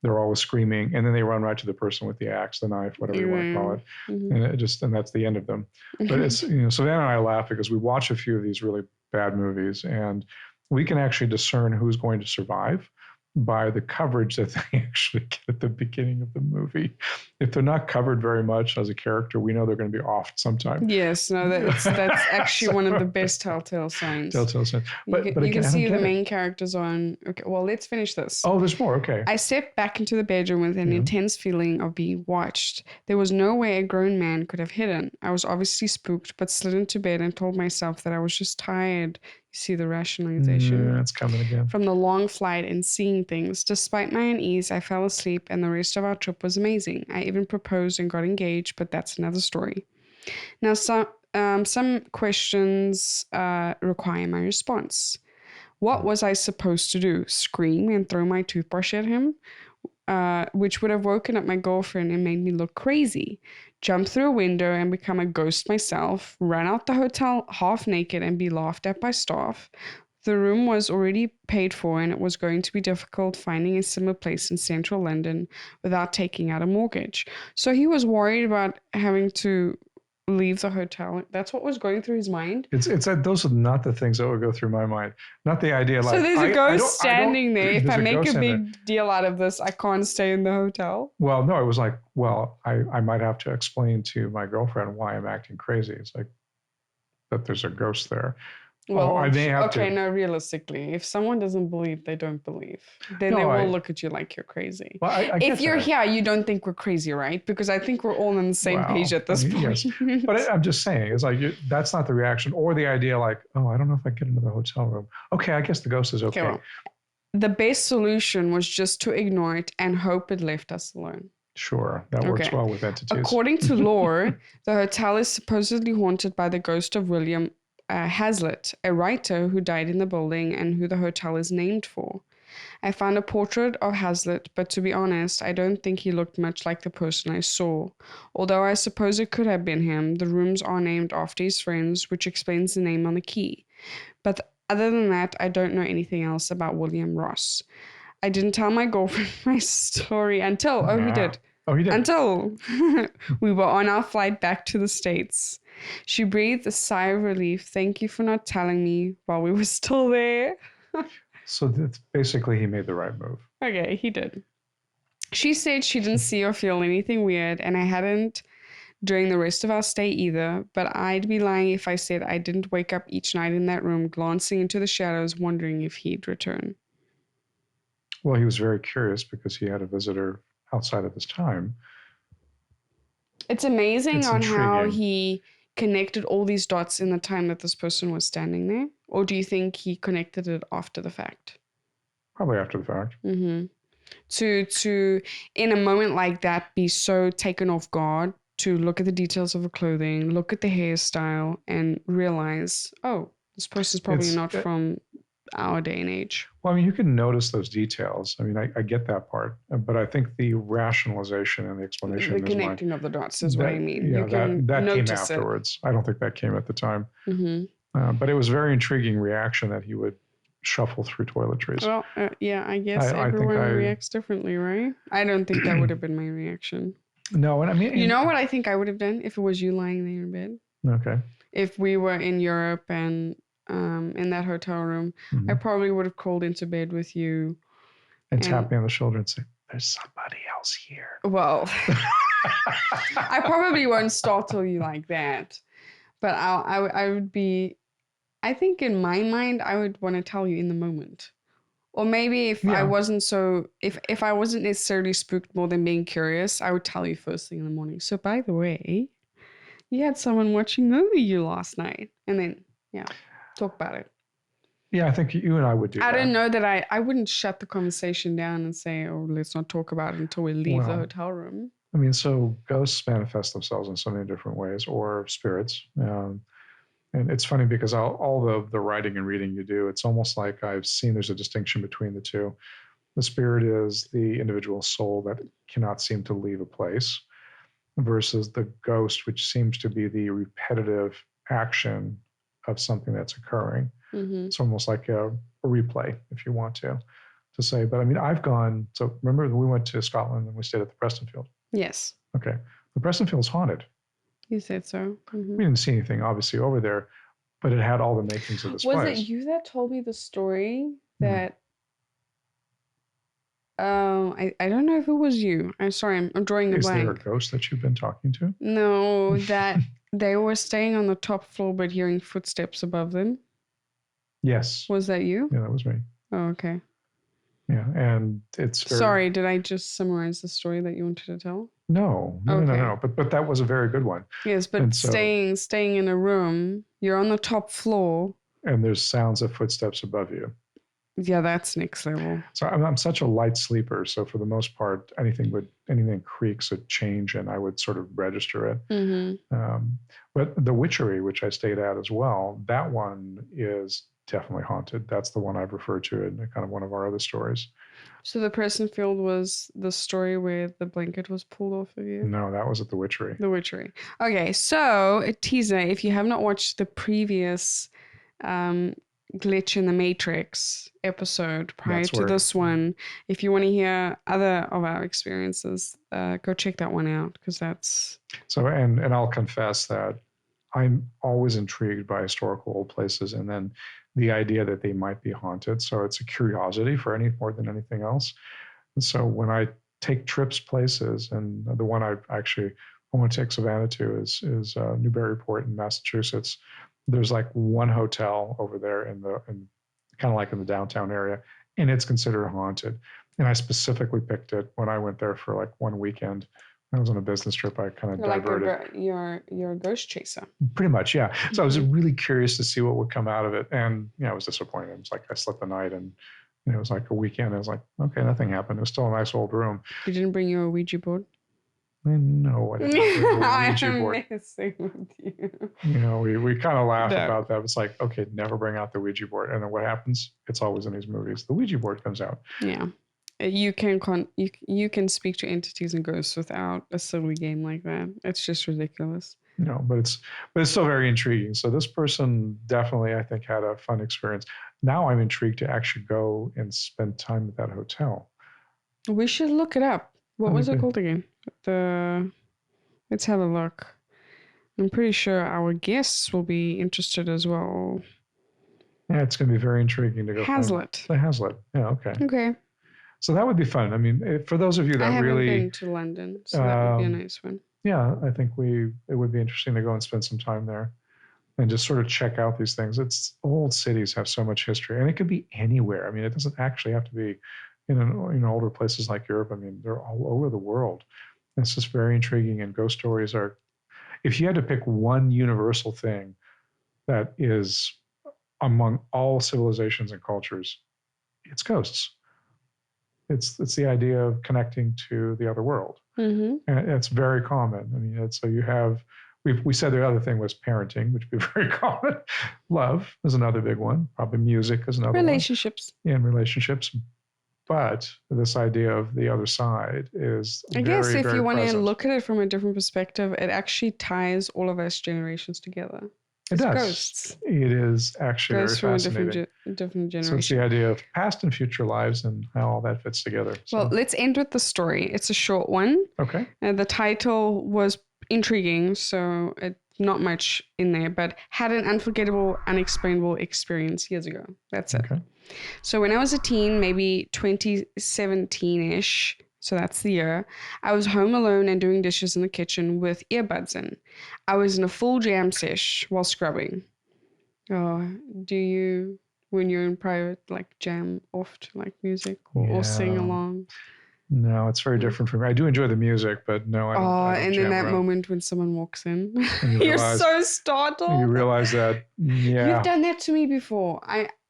they're always screaming, and then they run right to the person with the axe, the knife, whatever you want to call it, and that's the end of them. But it's so Dan and I laugh because we watch a few of these really bad movies, and we can actually discern who's going to survive by the coverage that they actually get at the beginning of the movie. if they're not covered very much as a character, we know they're going to be off sometime. Yes, no, that's actually one of the best telltale signs. Telltale signs. But you again, can I see don't the get it. main characters on. Okay, well, let's finish this. Oh, there's more. Okay. I stepped back into the bedroom with an intense feeling of being watched. There was no way a grown man could have hidden. I was obviously spooked, but slid into bed and told myself that I was just tired. You see the rationalization. Yeah, it's coming again. From the long flight and seeing things. Despite my unease, I fell asleep and the rest of our trip was amazing. I even proposed and got engaged, but that's another story. Now, some questions require my response. What was I supposed to do? Scream and throw my toothbrush at him? Which would have woken up my girlfriend and made me look crazy. Jump through a window and become a ghost myself. Run out the hotel half naked and be laughed at by staff. The room was already paid for and it was going to be difficult finding a similar place in central London without taking out a mortgage. So he was worried about having to leave the hotel. That's what was going through his mind. It's that those are not the things that would go through my mind. Not the idea like. So there's a ghost standing there. If I there's make ghost a in there. big deal out of this, I can't stay in the hotel. Well, no, it was like, well, I might have to explain to my girlfriend why I'm acting crazy. It's like that there's a ghost there. Well, I may have to. okay, no, realistically, if someone doesn't believe, they don't believe. Then they will look at you like you're crazy. Well, I if get you're that. here, you don't think we're crazy, right? Because I think we're all on the same page at this point. Yes. But I'm just saying, it's like that's not the reaction or the idea like, oh, I don't know if I get into the hotel room. Okay, I guess the ghost is okay. Well, the best solution was just to ignore it and hope it left us alone. Sure, that works well with entities. According to lore, the hotel is supposedly haunted by the ghost of William Hazlitt, a writer who died in the building and who the hotel is named for. I found a portrait of Hazlitt, but to be honest, I don't think he looked much like the person I saw. Although I suppose it could have been him, the rooms are named after his friends, which explains the name on the key. But other than that, I don't know anything else about William Ross. I didn't tell my girlfriend my story until, he did. Oh, he did. Until we were on our flight back to the States. She breathed a sigh of relief. Thank you for not telling me while we were still there. So that's basically he made the right move. Okay, he did. She said she didn't see or feel anything weird, and I hadn't during the rest of our stay either, but I'd be lying if I said I didn't wake up each night in that room, glancing into the shadows, wondering if he'd return. Well, he was very curious because he had a visitor outside of his time. It's amazing It's on how intriguing. he connected all these dots in the time that this person was standing there? Or do you think he connected it after the fact? Probably after the fact. Mm-hmm. To in a moment like that, be so taken off guard to look at the details of the clothing, look at the hairstyle, and realize, oh, this person's probably not from our day and age. Well, I mean, you can notice those details. I mean, I get that part, but I think the rationalization and the explanation The in his mind, connecting of the dots is what I mean. Yeah, you can that came notice afterwards. I don't think that came at the time. Mm-hmm. But it was a very intriguing reaction that he would shuffle through toiletries. Well, yeah, I guess I think everyone reacts differently, right? I don't think that would have been my reaction. No, and I mean, You know what I think I would have done if it was you lying there in bed? Okay. If we were in Europe and in that hotel room, I probably would have crawled into bed with you. And tap me on the shoulder and say, there's somebody else here. Well, I probably won't startle you like that. But I would be, I think in my mind, I would want to tell you in the moment. Or maybe if I wasn't if I wasn't necessarily spooked more than being curious, I would tell you first thing in the morning. So by the way, you had someone watching over you last night. And then, talk about it. Yeah, I think you and I would do that. I don't know that I wouldn't shut the conversation down and say, oh, let's not talk about it until we leave the hotel room. I mean, so ghosts manifest themselves in so many different ways, or spirits. And it's funny because all the writing and reading you do, it's almost like I've seen there's a distinction between the two. The spirit is the individual soul that cannot seem to leave a place versus the ghost, which seems to be the repetitive action of something that's occurring. Mm-hmm. It's almost like a replay, if you want to say. But I mean, I've gone, so remember we went to Scotland and we stayed at the Prestonfield? Yes. Okay. The Prestonfield's haunted. You said so. Mm-hmm. We didn't see anything, obviously, over there, but it had all the makings of this place. Was it you that told me the story that I don't know if it was you. I'm sorry, I'm drawing a Is there a blank. ghost that you've been talking to? No, that they were staying on the top floor but hearing footsteps above them. Yes. Was that you? Yeah, that was me. Oh, okay. Yeah, and it's very... Sorry, did I just summarize the story that you wanted to tell? No. Okay. But that was a very good one. Yes, but And so- staying in a room, you're on the top floor. And there's sounds of footsteps above you. Yeah, that's next level. So I'm such a light sleeper. So for the most part, anything creaks would change, and I would sort of register it. Mm-hmm. But the Witchery, which I stayed at as well, that one is definitely haunted. That's the one I've referred to in kind of one of our other stories. So the person field was the story where the blanket was pulled off of you? No, that was at the Witchery. The Witchery. Okay, so a teaser. If you have not watched the previous Glitch in the Matrix episode prior to this one, if you want to hear other of our experiences, go check that one out, because that's... So, and I'll confess that I'm always intrigued by historical old places, and then the idea that they might be haunted. So it's a curiosity for more than anything else. And so when I take trips places, and the one I want to take Savannah to is Newburyport in Massachusetts. There's like one hotel over there in kind of like in the downtown area, and it's considered haunted. And I specifically picked it when I went there for like one weekend. I was on a business trip. I kind of diverted. Like you're a ghost chaser. Pretty much, yeah. So I was really curious to see what would come out of it, and I was disappointed. It was like I slept the night, and it was like a weekend. I was like, okay, nothing happened. It was still a nice old room. You didn't bring your Ouija board? No, I didn't bring a Ouija board. I'm messing with you. We kind of laugh about that. It's like, okay, never bring out the Ouija board. And then what happens? It's always in these movies. The Ouija board comes out. Yeah. You can speak to entities and ghosts without a silly game like that. It's just ridiculous. No, but it's still very intriguing. So this person definitely, I think, had a fun experience. Now I'm intrigued to actually go and spend time at that hotel. We should look it up. What was it called again? Let's have a look. I'm pretty sure our guests will be interested as well. Yeah, it's going to be very intriguing to go. Hazlitt. The Hazlitt. Yeah, okay. Okay. So that would be fun. I mean, for those of you that I haven't really been to London, so that would be a nice one. Yeah, I think it would be interesting to go and spend some time there and just sort of check out these things. Old cities have so much history, and it could be anywhere. I mean, it doesn't actually have to be in older places like Europe. I mean, they're all over the world. It's just very intriguing, and ghost stories are, if you had to pick one universal thing that is among all civilizations and cultures, it's ghosts. It's the idea of connecting to the other world. Mm-hmm. And it's very common. I mean, so you have, we said the other thing was parenting, which would be very common. Love is another big one. Probably music is another relationships. one. Yeah, relationships. But this idea of the other side is I guess if you want present. to look at it from a different perspective, it actually ties all of us generations together. It does. Ghosts. It is actually Ghosts very from fascinating. a different generation. So it's the idea of past and future lives and how all that fits together. So. Well, let's end with the story. It's a short one. Okay. The title was intriguing, so not much in there, but had an unforgettable, unexplainable experience years ago. That's it. Okay. So when I was a teen, maybe 2017-ish, so that's the year, I was home alone and doing dishes in the kitchen with earbuds in. I was in a full jam sesh while scrubbing. Oh, do you, when you're in private, like jam off to like music or sing along? No, it's very different for me. I do enjoy the music, but no, I don't. And in that moment when someone walks in, you're so startled. You realize that, You've done that to me before.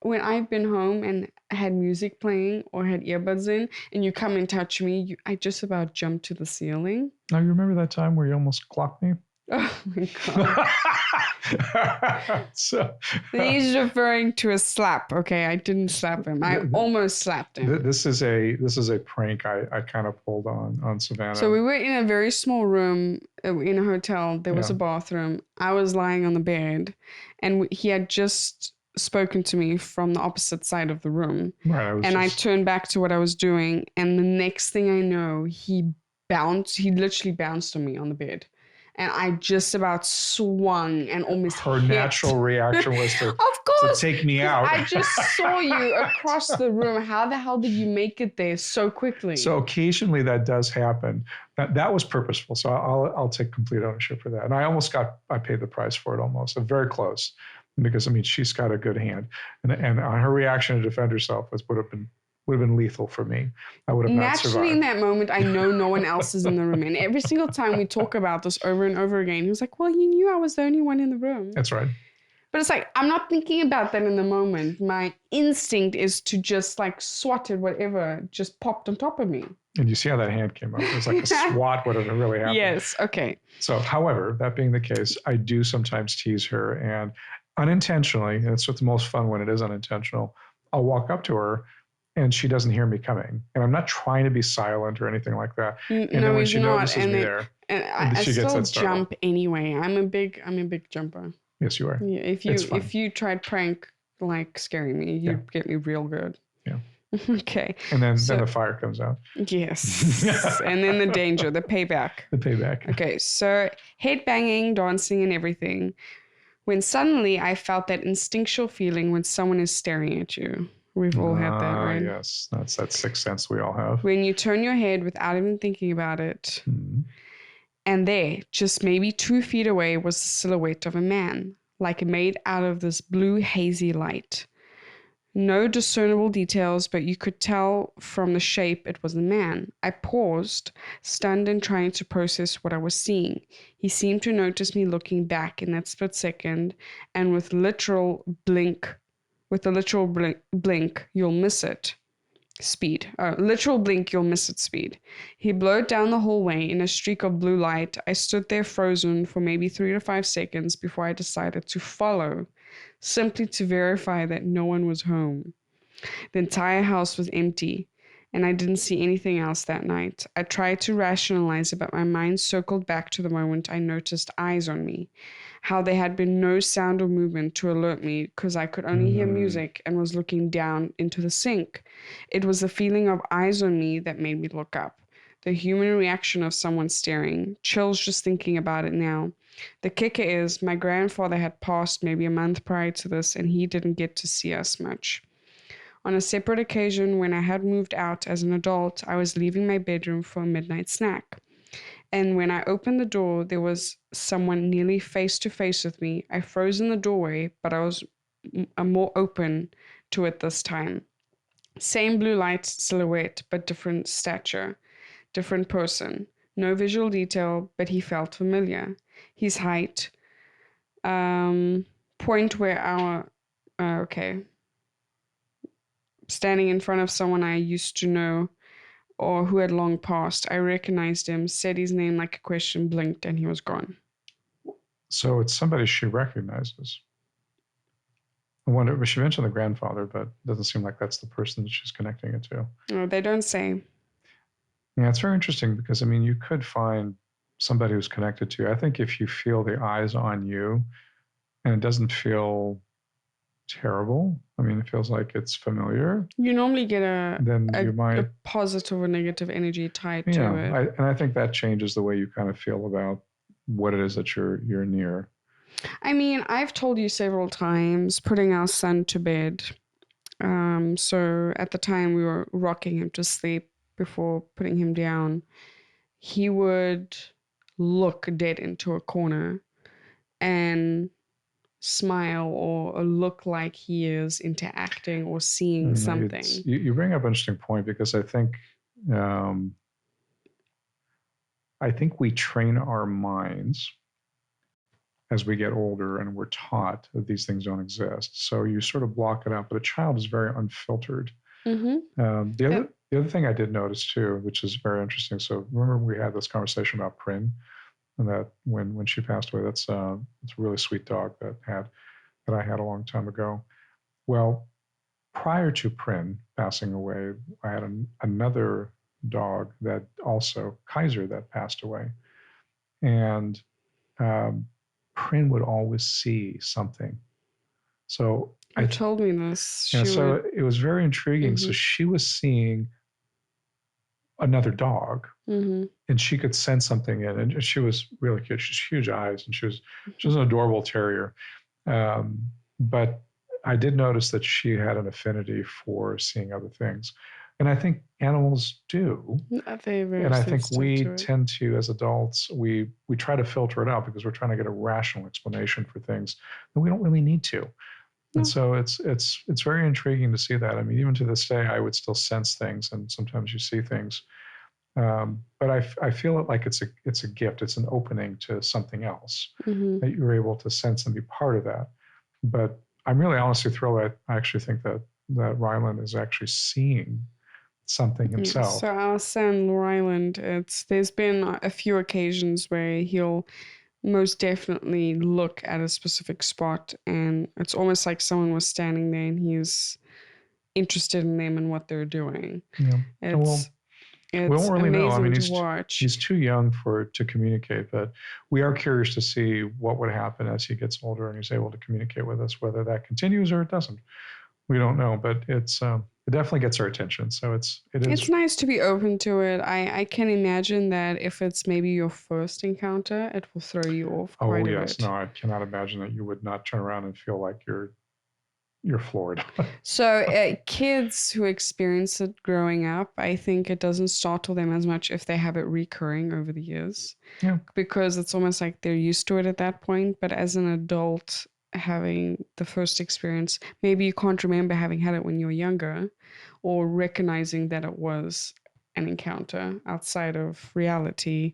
When I've been home and had music playing or had earbuds in, and you come and touch me, I just about jumped to the ceiling. Now, you remember that time where you almost clocked me? Oh my God. He's referring to a slap. Okay, I didn't slap him. I almost slapped him. This is a prank I kind of pulled on Savannah. So we were in a very small room in a hotel. There was a bathroom. I was lying on the bed, and he had just spoken to me from the opposite side of the room. Right. I turned back to what I was doing, and the next thing I know, he literally bounced on me on the bed. and I just about swung and almost Her hit. natural reaction was to, Of course, take me out. I just saw you across the room. How the hell did you make it there so quickly? So occasionally that does happen. That was purposeful. So I'll take complete ownership for that. And I paid the price for it almost. Very close, because I mean she's got a good hand, and her reaction to defend herself would have been lethal for me. I would have not survived. Naturally, in that moment, I know no one else is in the room, and every single time we talk about this over and over again, he was like, "Well, you knew I was the only one in the room." That's right. But it's like, I'm not thinking about that in the moment. My instinct is to just like swat at whatever just popped on top of me. And you see how that hand came up. It was like a swat would have really happened. Yes, okay. So, however, that being the case, I do sometimes tease her, and unintentionally, and it's what's the most fun when it is unintentional, I'll walk up to her and she doesn't hear me coming. And I'm not trying to be silent or anything like that. And no, then when he's she not. notices me there, and I she gets still that startle. jump anyway. I'm a big jumper. Yes, you are. Yeah, if you tried prank like scaring me, you'd get me real good. Yeah. Okay. And then the fire comes out. Yes. And then the danger, the payback. The payback. Okay, so head banging, dancing, and everything. When suddenly I felt that instinctual feeling when someone is staring at you. We've all had that, right? Yes, that's that sixth sense we all have. When you turn your head without even thinking about it. Mm-hmm. And there, just maybe 2 feet away, was the silhouette of a man, like made out of this blue hazy light. No discernible details, but you could tell from the shape it was a man. I paused, stunned and trying to process what I was seeing. He seemed to notice me looking back in that split second, and with a literal blink, you'll miss it. Literal blink, you'll miss it speed. He blurred down the hallway in a streak of blue light. I stood there frozen for maybe 3 to 5 seconds before I decided to follow, simply to verify that no one was home. The entire house was empty, and I didn't see anything else that night. I tried to rationalize it, but my mind circled back to the moment I noticed eyes on me. How there had been no sound or movement to alert me because I could only hear music and was looking down into the sink. It was the feeling of eyes on me that made me look up. The human reaction of someone staring. Chills just thinking about it now. The kicker is my grandfather had passed maybe a month prior to this, and he didn't get to see us much. On a separate occasion, when I had moved out as an adult, I was leaving my bedroom for a midnight snack. And when I opened the door, there was someone nearly face to face with me. I froze in the doorway, but I was more open to it this time. Same blue light silhouette, but different stature, different person. No visual detail, but he felt familiar. His height, point where standing in front of someone I used to know or who had long passed. I recognized him, said his name like a question, blinked, and he was gone. So it's somebody she recognizes. I wonder, she mentioned the grandfather, but it doesn't seem like that's the person that she's connecting it to. No, they don't say. Yeah, it's very interesting because, I mean, you could find somebody who's connected to you. I think if you feel the eyes on you and it doesn't feel terrible, I mean, it feels like it's familiar. You normally get a positive or negative energy tied to it. And I think that changes the way you kind of feel about what it is that you're near. I mean, I've told you several times, putting our son to bed. So at the time we were rocking him to sleep before putting him down, he would look dead into a corner and smile or look like he is interacting or seeing something. You bring up an interesting point because I think we train our minds as we get older and we're taught that these things don't exist. So you sort of block it out, but a child is very unfiltered. Mm-hmm. The other thing I did notice too, which is very interesting. So remember we had this conversation about Prin, and that when she passed away, it's a really sweet dog that I had a long time ago. Well, prior to Prin passing away, I had another dog that also, Kaiser, that passed away. And Prin would always see something. So you told me this. So it was very intriguing. Mm-hmm. So she was seeing another dog, Mm-hmm. and she could sense something in, and she was really cute. She's huge eyes, and she was an adorable terrier. But I did notice that she had an affinity for seeing other things, and I think animals do. They're very And I think sensitive we to it. tend to, as adults, we try to filter it out because we're trying to get a rational explanation for things, and we don't really need to. No. And so it's very intriguing to see that. I mean, even to this day, I would still sense things, and sometimes you see things. But I feel it like it's a gift. It's an opening to something else Mm-hmm. that you're able to sense and be part of that. But I'm really honestly thrilled. I actually think that Ryland is actually seeing something Yeah, himself. so our son Ryland, there's been a few occasions where he'll most definitely look at a specific spot, and it's almost like someone was standing there and he's interested in them and what they're doing. Yeah. It's We won't really know. I amazing mean, to watch. he's too young to communicate, but we are curious to see what would happen as he gets older and he's able to communicate with us, whether that continues or it doesn't. We don't know, but it definitely gets our attention. So it is. It's nice to be open to it. I can imagine that if it's maybe your first encounter, it will throw you off quite a bit. No, I cannot imagine that you would not turn around and feel like you're floored. So kids who experience it growing up, I think it doesn't startle them as much if they have it recurring over the years. Yeah. Because it's almost like they're used to it at that point. But as an adult, having the first experience, maybe you can't remember having had it when you were younger, or recognizing that it was an encounter outside of reality,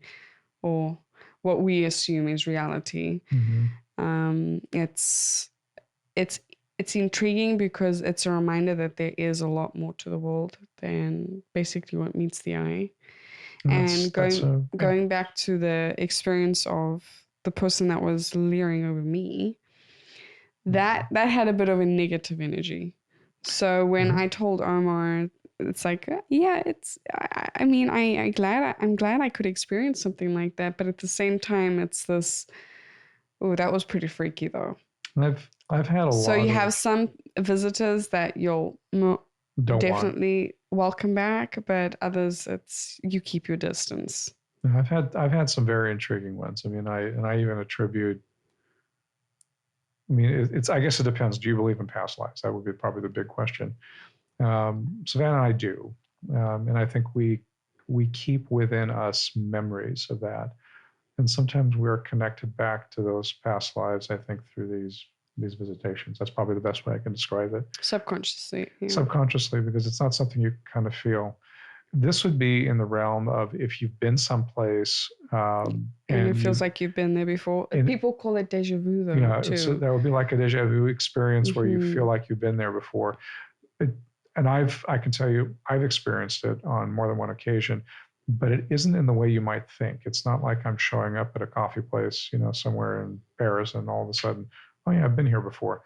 or what we assume is reality. Mm-hmm. It's intriguing because it's a reminder that there is a lot more to the world than basically what meets the eye. And going back to the experience of the person that was leering over me, that had a bit of a negative energy. So when I told Omar, it's like, yeah, I'm glad I could experience something like that, but at the same time, it's this. Oh, that was pretty freaky though. I've had a lot. So you have some visitors that you'll definitely welcome back, but others, it's you keep your distance. I've had some very intriguing ones. I mean, I even attribute. I mean, I guess it depends. Do you believe in past lives? That would be probably the big question. Savannah and I do, and I think we keep within us memories of that, and sometimes we're connected back to those past lives. I think through these visitations. That's probably the best way I can describe it. Subconsciously. Yeah. Subconsciously, because it's not something you kind of feel. This would be in the realm of if you've been someplace and it feels like you've been there before. People call it déjà vu, though. Yeah, too. So that would be like a déjà vu experience where you feel like you've been there before. And I can tell you, I've experienced it on more than one occasion, but it isn't in the way you might think. It's not like I'm showing up at a coffee place, somewhere in Paris, and all of a sudden, oh yeah, I've been here before.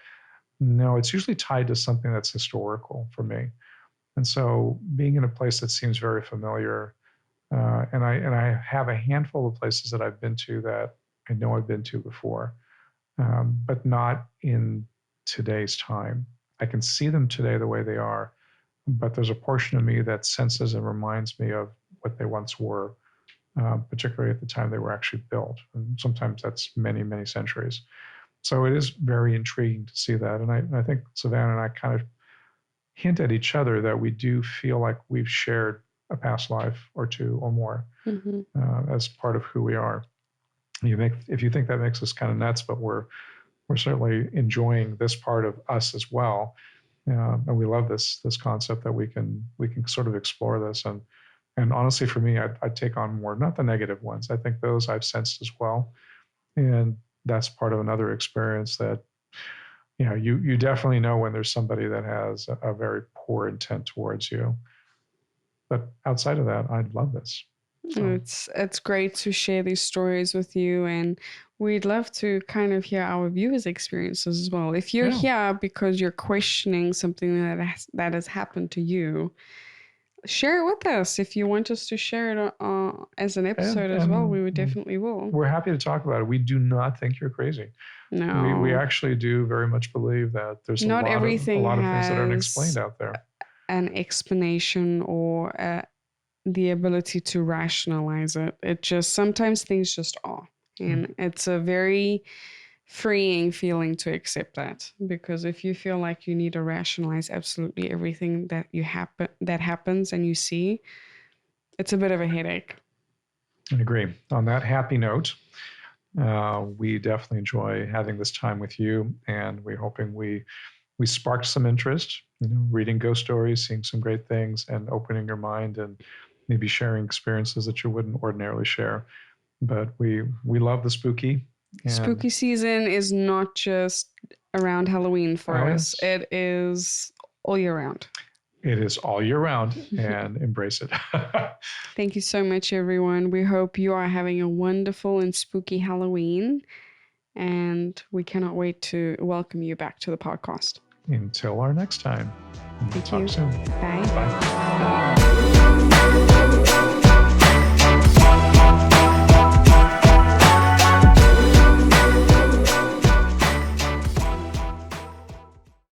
No, it's usually tied to something that's historical for me. And so being in a place that seems very familiar, and I have a handful of places that I've been to that I know I've been to before, but not in today's time. I can see them today the way they are, but there's a portion of me that senses and reminds me of what they once were, particularly at the time they were actually built. And sometimes that's many, many centuries. So it is very intriguing to see that. And I think Savannah and I kind of hint at each other that we do feel like we've shared a past life or two or more as part of who we are. If you think that makes us kind of nuts, but we're certainly enjoying this part of us as well. And we love this concept that we can sort of explore this. And honestly, for me, I'd take on more, not the negative ones. I think those I've sensed as well. And that's part of another experience that, you definitely know when there's somebody that has a very poor intent towards you. But outside of that, I love this. So. It's great to share these stories with you, and we'd love to kind of hear our viewers' experiences as well. If you're here because you're questioning something that has happened to you, share it with us. If you want us to share it as an episode as well, we would definitely will. We're happy to talk about it. We do not think you're crazy. No. We actually do very much believe that there's a lot of things that are unexplained out there. An explanation or the ability to rationalize it. It just, sometimes things just are. And it's a very freeing feeling to accept that, because if you feel like you need to rationalize absolutely everything that that happens and you see, it's a bit of a headache. I agree. On that happy note, we definitely enjoy having this time with you, and we're hoping we sparked some interest, reading ghost stories, seeing some great things, and opening your mind, and maybe sharing experiences that you wouldn't ordinarily share. But we love the spooky. Spooky season is not just around Halloween for us. Yes. It is all year round. It is all year round, and embrace it. Thank you so much, everyone. We hope you are having a wonderful and spooky Halloween, and we cannot wait to welcome you back to the podcast. Until our next time. Thank Talk you. soon. Bye. Bye.